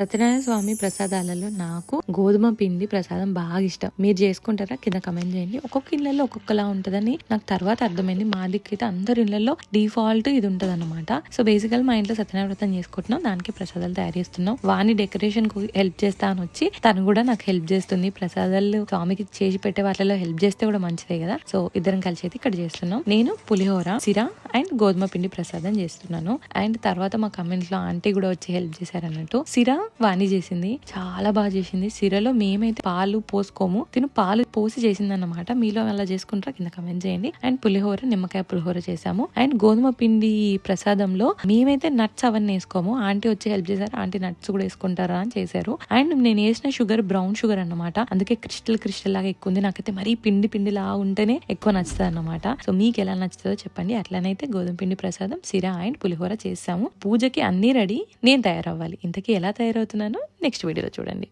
సత్యనారాయణ స్వామి ప్రసాదాలలో నాకు గోధుమ పిండి ప్రసాదం బాగా ఇష్టం. మీరు చేసుకుంటారా? కింద కమెంట్ చేయండి. ఒక్కొక్క ఇళ్లలో ఒక్కొక్కలా ఉంటదని నాకు తర్వాత అర్థమైంది. మా దిక్కైతే అందరి ఇళ్లలో డిఫాల్ట్ ఇది ఉంటది అనమాట. సో బేసికల్ మా ఇంట్లో సత్యనారాయణ వ్రతం చేసుకుంటున్నాం, దానికి ప్రసాదాలు తయారు చేస్తున్నాం. వాణి డెకరేషన్ కు హెల్ప్ చేస్తా అని వచ్చి తను కూడా నాకు హెల్ప్ చేస్తుంది. ప్రసాదాలు స్వామికి చేసి పెట్టే వాటిలో హెల్ప్ చేస్తే కూడా మంచిదే కదా. సో ఇద్దరం కలిసి అయితే ఇక్కడ చేస్తున్నాం. నేను పులిహోర, సిరా అండ్ గోధుమ పిండి ప్రసాదం చేస్తున్నాను. అండ్ తర్వాత మా కమెంట్ లో ఆంటీ కూడా వచ్చి హెల్ప్ చేశారన్నట్టు. సిరా వాణి చేసింది, చాలా బాగా చేసింది. సిరలో మేమైతే పాలు పోసుకోము, తిను పాలు పోసి చేసింది అన్నమాట. మీలో అలా చేసుకుంటారా? కింద కమెంట్ చేయండి. అండ్ పులిహోర, నిమ్మకాయ పులిహోర చేసాము. అండ్ గోధుమ పిండి ప్రసాదంలో మేమైతే నట్స్ అవన్నీ వేసుకోము, ఆంటీ వచ్చి హెల్ప్ చేశారు. ఆంటీ నట్స్ కూడా వేసుకుంటారా అని చేశారు. అండ్ నేను వేసిన షుగర్ బ్రౌన్ షుగర్ అన్నమాట, అందుకే క్రిస్టల్ లాగా ఎక్కువ ఉంది. నాకైతే మరీ పిండి లా ఉంటేనే ఎక్కువ నచ్చుతుంది అన్నమాట. సో మీకు ఎలా నచ్చుతుందో చెప్పండి. అట్లనైతే గోధుమ పిండి ప్రసాదం, సిరా అండ్ పులిహోర చేసాము. పూజకి అన్ని రెడీ, నేను తయారవ్వాలి. ఇంతకీ ఎలా తయారవుతున్నానో నెక్స్ట్ వీడియోలో చూడండి.